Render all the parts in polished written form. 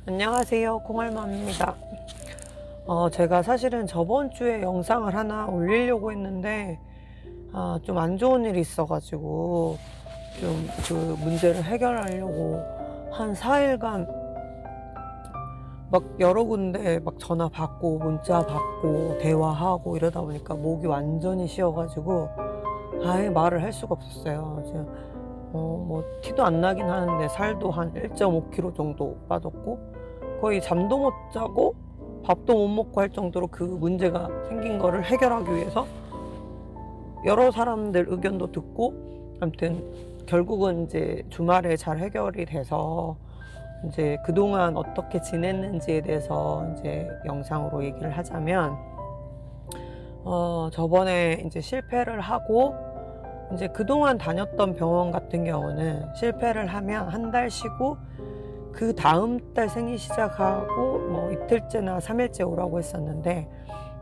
안녕하세요, 콩알맘입니다. 제가 사실은 저번 주에 영상을 하나 올리려고 했는데 좀 안 좋은 일이 있어가지고 좀 그 문제를 해결하려고 한 4일간 막 여러 군데 막 전화 받고 문자 받고 대화하고 이러다 보니까 목이 완전히 쉬어가지고 아예 말을 할 수가 없었어요. 지금 뭐 티도 안 나긴 하는데 살도 한 1.5kg 정도 빠졌고 거의 잠도 못 자고 밥도 못 먹고 할 정도로 그 문제가 생긴 거를 해결하기 위해서 여러 사람들 의견도 듣고, 아무튼 결국은 이제 주말에 잘 해결이 돼서 이제 그동안 어떻게 지냈는지에 대해서 이제 영상으로 얘기를 하자면, 저번에 이제 실패를 하고 이제 그동안 다녔던 병원 같은 경우는 실패를 하면 한 달 쉬고 그 다음 달 생리 시작하고 뭐 이틀째나 3일째 오라고 했었는데,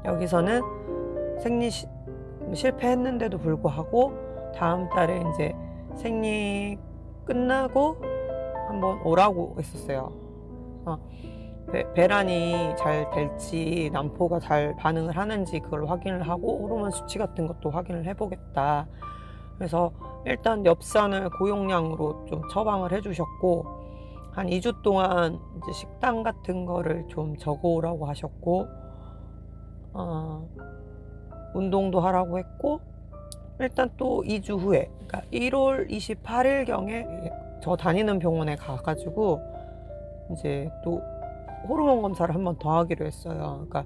여기서는 실패했는데도 불구하고 다음 달에 이제 생리 끝나고 한번 오라고 했었어요. 배란이 잘 될지 난포가 잘 반응을 하는지 그걸 확인을 하고 호르몬 수치 같은 것도 확인을 해보겠다. 그래서 일단 엽산을 고용량으로 좀 처방을 해주셨고, 한 2주 동안 이제 식단 같은 거를 좀 적어오라고 하셨고, 운동도 하라고 했고, 일단 또 2주 후에, 그러니까 1월 28일경에 저 다니는 병원에 가가지고 이제 또 호르몬 검사를 한 번 더 하기로 했어요. 그러니까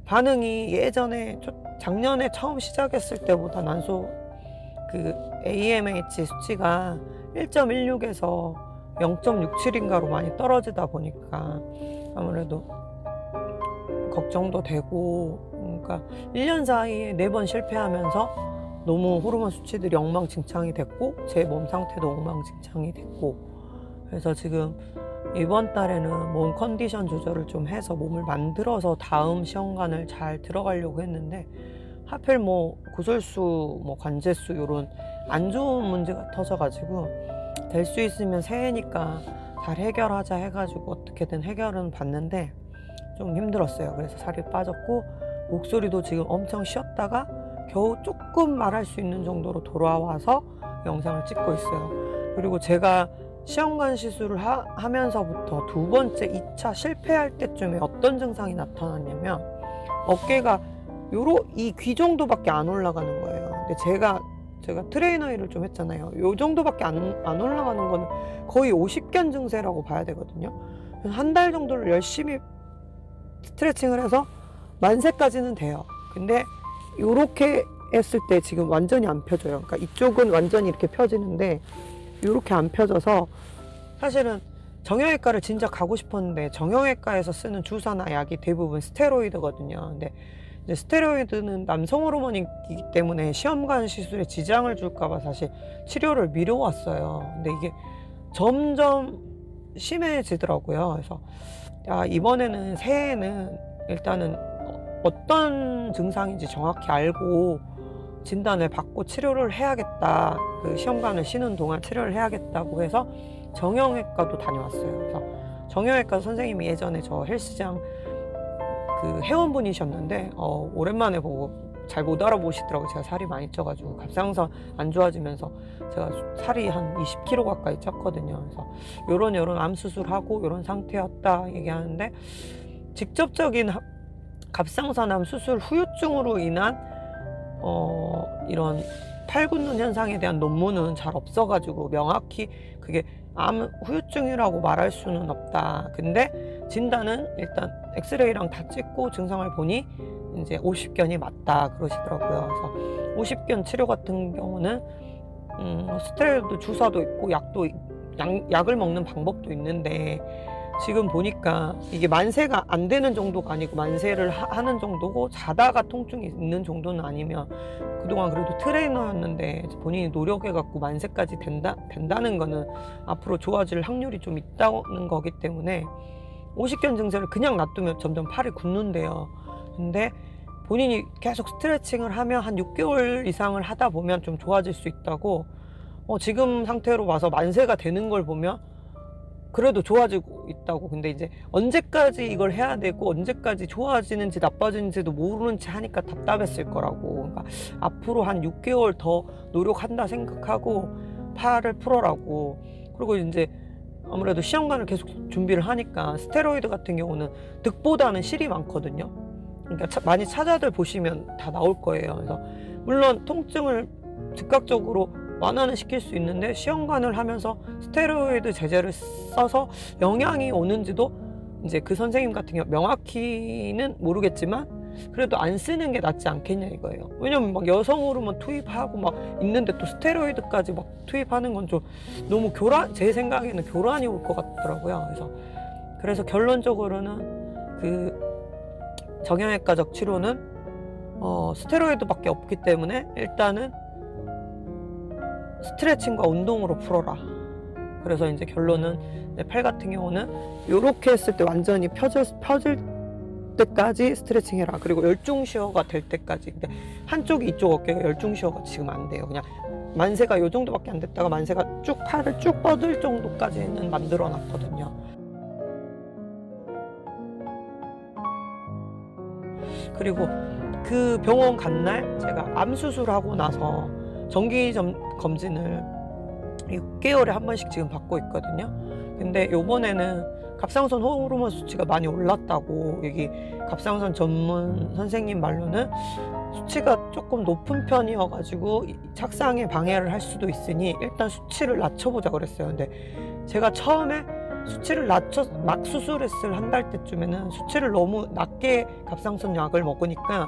반응이 예전에 작년에 처음 시작했을 때보다 난소 그 AMH 수치가 1.16에서 0.67인가로 많이 떨어지다 보니까 아무래도 걱정도 되고, 그러니까 1년 사이에 4번 실패하면서 너무 호르몬 수치들이 엉망진창이 됐고 제 몸 상태도 엉망진창이 됐고, 그래서 지금 이번 달에는 몸 컨디션 조절을 좀 해서 몸을 만들어서 다음 시험관을 잘 들어가려고 했는데, 하필 뭐 구설수, 뭐 관제수 이런 안 좋은 문제가 터져가지고 될 수 있으면 새해니까 잘 해결하자 해가지고 어떻게든 해결은 봤는데 좀 힘들었어요. 그래서 살이 빠졌고 목소리도 지금 엄청 쉬었다가 겨우 조금 말할 수 있는 정도로 돌아와서 영상을 찍고 있어요. 그리고 제가 시험관 시술을 하면서부터 두 번째 2차 실패할 때쯤에 어떤 증상이 나타났냐면, 어깨가 이 귀 정도밖에 안 올라가는 거예요. 근데 제가 트레이너 일을 좀 했잖아요. 요 정도밖에 안 올라가는 거는 거의 50견 증세라고 봐야 되거든요. 한 달 정도를 열심히 스트레칭을 해서 만세까지는 돼요. 근데 요렇게 했을 때 지금 완전히 안 펴져요. 그러니까 이쪽은 완전히 이렇게 펴지는데 요렇게 안 펴져서, 사실은 정형외과를 진짜 가고 싶었는데 정형외과에서 쓰는 주사나 약이 대부분 스테로이드거든요. 근데 이제 스테로이드는 남성 호르몬이기 때문에 시험관 시술에 지장을 줄까봐 사실 치료를 미뤄왔어요. 근데 이게 점점 심해지더라고요. 그래서 이번에는 새해에는 일단은 어떤 증상인지 정확히 알고 진단을 받고 치료를 해야겠다. 그 시험관을 쉬는 동안 치료를 해야겠다고 해서 정형외과도 다녀왔어요. 그래서 정형외과 선생님이 예전에 저 헬스장 그 회원분이셨는데 오랜만에 보고 잘 못 알아보시더라고요. 제가 살이 많이 쪄가지고 갑상선 안 좋아지면서 제가 살이 한 20kg 가까이 쪘거든요. 그래서 요런 암 수술하고 요런 상태였다 얘기하는데, 직접적인 갑상선암 수술 후유증으로 인한 이런 팔 굳는 현상에 대한 논문은 잘 없어가지고 명확히 그게 암 후유증이라고 말할 수는 없다. 근데 진단은 일단 엑스레이랑 다 찍고 증상을 보니 이제 50견이 맞다 그러시더라고요. 그래서 50견 치료 같은 경우는 스테로이드 주사도 있고 약을 먹는 방법도 있는데, 지금 보니까 이게 만세가 안 되는 정도가 아니고 만세를 하는 정도고, 자다가 통증이 있는 정도는 아니면, 그동안 그래도 트레이너였는데 본인이 노력해갖고 만세까지 된다는 거는 앞으로 좋아질 확률이 좀 있다는 거기 때문에 50견 증세를 그냥 놔두면 점점 팔이 굳는데요. 근데 본인이 계속 스트레칭을 하면 한 6개월 이상을 하다 보면 좀 좋아질 수 있다고, 지금 상태로 봐서 만세가 되는 걸 보면 그래도 좋아지고 있다고. 근데 이제 언제까지 이걸 해야 되고 언제까지 좋아지는지 나빠지는지도 모르는 채 하니까 답답했을 거라고. 그러니까 앞으로 한 6개월 더 노력한다 생각하고 팔을 풀어라고. 그리고 이제 아무래도 시험관을 계속 준비를 하니까 스테로이드 같은 경우는 득보다는 실이 많거든요. 그러니까 많이 찾아들 보시면 다 나올 거예요. 그래서 물론 통증을 즉각적으로 완화는 시킬 수 있는데 시험관을 하면서 스테로이드 제제를 써서 영향이 오는지도 이제 그 선생님 같은 경우 명확히는 모르겠지만 그래도 안 쓰는 게 낫지 않겠냐 이거예요. 왜냐면 막 여성 호르몬 투입하고 막 있는데 또 스테로이드까지 막 투입하는 건 좀 너무 제 생각에는 교란이 올 것 같더라고요. 그래서 결론적으로는 그 정형외과적 치료는 스테로이드밖에 없기 때문에 일단은 스트레칭과 운동으로 풀어라. 그래서 이제 결론은 내 팔 같은 경우는 이렇게 했을 때 완전히 펴질 때까지 스트레칭 해라. 그리고 열중 시어가 될 때까지. 근데 한쪽이 이쪽 어깨가 열중 시어가 지금 안 돼요. 그냥 만세가 요 정도밖에 안 됐다가 만세가 팔을 쭉 뻗을 정도까지는 만들어 놨거든요. 그리고 그 병원 간 날 제가 암 수술하고 나서 정기 검진을 6개월에 한 번씩 지금 받고 있거든요. 근데 요번에는 갑상선 호르몬 수치가 많이 올랐다고, 여기 갑상선 전문 선생님 말로는 수치가 조금 높은 편이어가지고 착상에 방해를 할 수도 있으니 일단 수치를 낮춰보자 그랬어요. 근데 제가 처음에 수치를 막 수술했을 한 달 때쯤에는 수치를 너무 낮게 갑상선 약을 먹으니까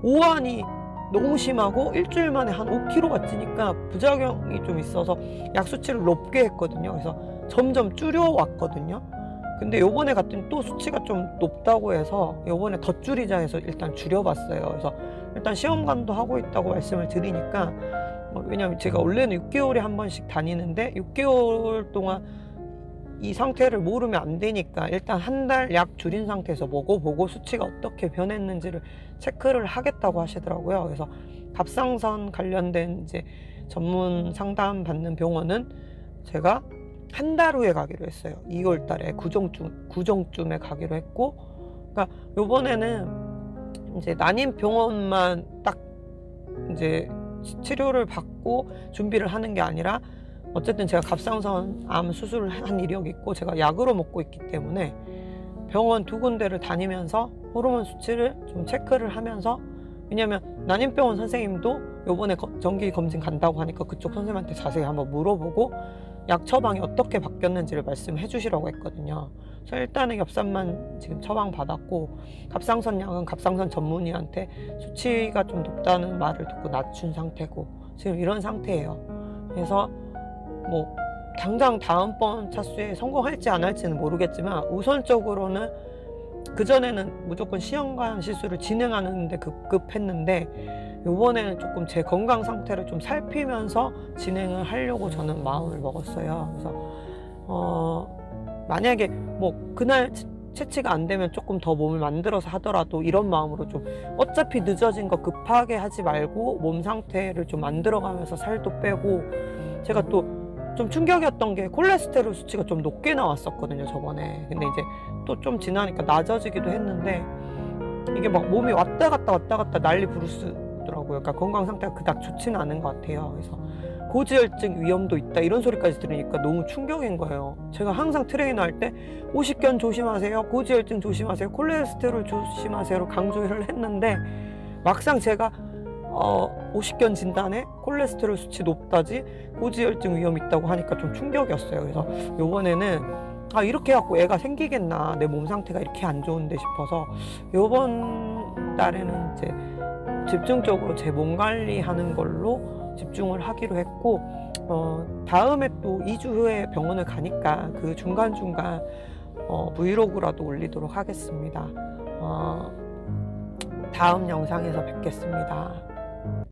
오한이 너무 심하고 일주일 만에 한 5kg가 찌니까 부작용이 좀 있어서 약 수치를 높게 했거든요. 그래서 점점 줄여왔거든요. 근데 요번에 갔더니 또 수치가 좀 높다고 해서 요번에 더 줄이자 해서 일단 줄여봤어요. 그래서 일단 시험관도 하고 있다고 말씀을 드리니까, 왜냐면 제가 원래는 6개월에 한 번씩 다니는데 6개월 동안 이 상태를 모르면 안 되니까 일단 한 달 약 줄인 상태에서 먹어보고 수치가 어떻게 변했는지를 체크를 하겠다고 하시더라고요. 그래서 갑상선 관련된 이제 전문 상담 받는 병원은 제가 한 달 후에 가기로 했어요. 2월 달에 구정쯤에 가기로 했고, 그러니까 요번에는 이제 난임 병원만 딱 이제 치료를 받고 준비를 하는 게 아니라, 어쨌든 제가 갑상선 암 수술을 한 이력이 있고 제가 약으로 먹고 있기 때문에 병원 2군데를 다니면서 호르몬 수치를 좀 체크를 하면서, 왜냐면 난임병원 선생님도 요번에 정기 검진 간다고 하니까 그쪽 선생님한테 자세히 한번 물어보고 약 처방이 어떻게 바뀌었는지를 말씀해 주시라고 했거든요. 그래서 일단은 엽산만 지금 처방 받았고, 갑상선 약은 갑상선 전문의한테 수치가 좀 높다는 말을 듣고 낮춘 상태고 지금 이런 상태예요. 그래서 뭐 당장 다음번 차수에 성공할지 안 할지는 모르겠지만 우선적으로는 그전에는 무조건 시험관 시술을 진행하는데 급급했는데 요번에는 조금 제 건강 상태를 좀 살피면서 진행을 하려고 저는 마음을 먹었어요. 그래서 만약에 뭐 그날 채취가 안 되면 조금 더 몸을 만들어서 하더라도 이런 마음으로 좀 어차피 늦어진 거 급하게 하지 말고 몸 상태를 좀 만들어가면서 살도 빼고, 제가 또 좀 충격이었던 게 콜레스테롤 수치가 좀 높게 나왔었거든요 저번에. 근데 이제 또 좀 지나니까 낮아지기도 했는데 이게 막 몸이 왔다 갔다 난리 부르스더라고요. 그러니까 건강 상태가 그닥 좋지는 않은 것 같아요. 그래서 고지혈증 위험도 있다 이런 소리까지 들으니까 너무 충격인 거예요. 제가 항상 트레이너 할 때 오십견 조심하세요, 고지혈증 조심하세요, 콜레스테롤 조심하세요로 강조를 했는데 막상 제가 오십견 진단에 콜레스테롤 수치 높다지 고지혈증 위험 있다고 하니까 좀 충격이었어요. 그래서 요번에는 이렇게 해갖고 애가 생기겠나, 내 몸 상태가 이렇게 안 좋은데 싶어서 요번 달에는 이제 집중적으로 제 몸 관리하는 걸로 집중을 하기로 했고, 다음에 또 2주 후에 병원을 가니까 그 중간중간 브이로그라도 올리도록 하겠습니다. 다음 영상에서 뵙겠습니다.